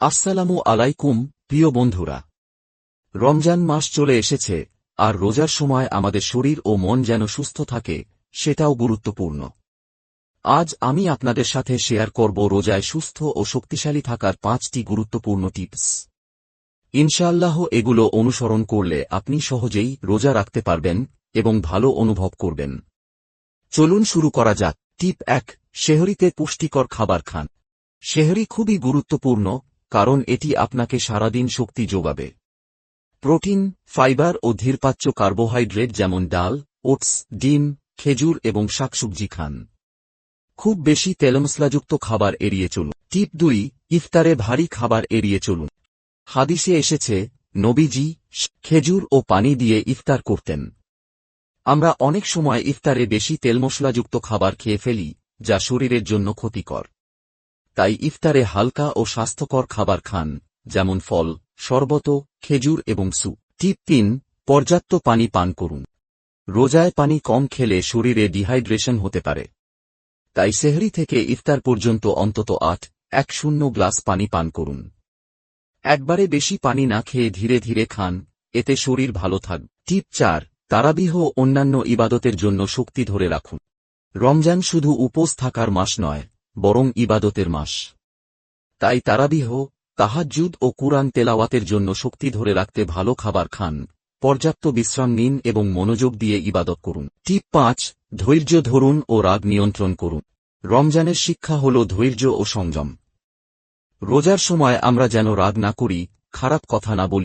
আসসালামু আলাইকুম প্রিয় বন্ধুরা। রমজান মাস চলে এসেছে, আর রোজার সময় আমাদের শরীর ও মন যেন সুস্থ থাকে, সেটাও গুরুত্বপূর্ণ। আজ আমি আপনাদের সাথে শেয়ার করব রোজায় সুস্থ ও শক্তিশালী থাকার 5টি গুরুত্বপূর্ণ টিপস। ইনশাআল্লাহ এগুলো অনুসরণ করলে আপনি সহজেই রোজা রাখতে পারবেন এবং ভালো অনুভব করবেন। চলুন শুরু করা যাক। টিপ 1, সেহরিতে পুষ্টিকর খাবার খান। সেহরি খুবই গুরুত্বপূর্ণ, কারণ এটি আপনাকে সারাদিন শক্তি যোগাবে। প্রোটিন, ফাইবার ও ধীরপাচ্য কার্বোহাইড্রেট যেমন ডাল, ওটস, ডিম, খেজুর এবং শাকসবজি খান। খুব বেশি তেলমশলাযুক্ত খাবার এড়িয়ে চলুন। টিপ 2, ইফতারে ভারী খাবার এড়িয়ে চলুন। হাদিসে এসেছে, নবীজি খেজুর ও পানি দিয়ে ইফতার করতেন। আমরা অনেক সময় ইফতারে বেশি তেলমশলাযুক্ত খাবার খেয়ে ফেলি, যা শরীরের জন্য ক্ষতিকর। তাই ইফতারে হালকা ও স্বাস্থ্যকর খাবার খান, যেমন ফল, শরবত, খেজুর এবং স্যুপ। টিপ 3, পর্যাপ্ত পানি পান করুন। রোজায় পানি কম খেলে শরীরে ডিহাইড্রেশন হতে পারে। তাই সেহরি থেকে ইফতার পর্যন্ত অন্তত 8-10 গ্লাস পানি পান করুন। একবারে বেশি পানি না খেয়ে ধীরে ধীরে খান, এতে শরীর ভালো থাকবে। টিপ 4, তারাবিহ ও অন্যান্য ইবাদতের জন্য শক্তি ধরে রাখুন। রমজান শুধু উপোস থাকার মাস নয়, বরং ইবাদতের মাস। তাই তারাবিহ, তাহাজ্জুদ ও কুরআন তেলাওয়াতের জন্য শক্তি ধরে রাখতে ভালো খাবার খান, পর্যাপ্ত বিশ্রাম নিন এবং মনোযোগ দিয়ে ইবাদত করুন। টিপ 5, ধৈর্য ধরুন ও রাগ নিয়ন্ত্রণ করুন। রমজানের শিক্ষা হল ধৈর্য ও সংযম। রোজার সময় আমরা যেন রাগ না করি, খারাপ কথা না বলি,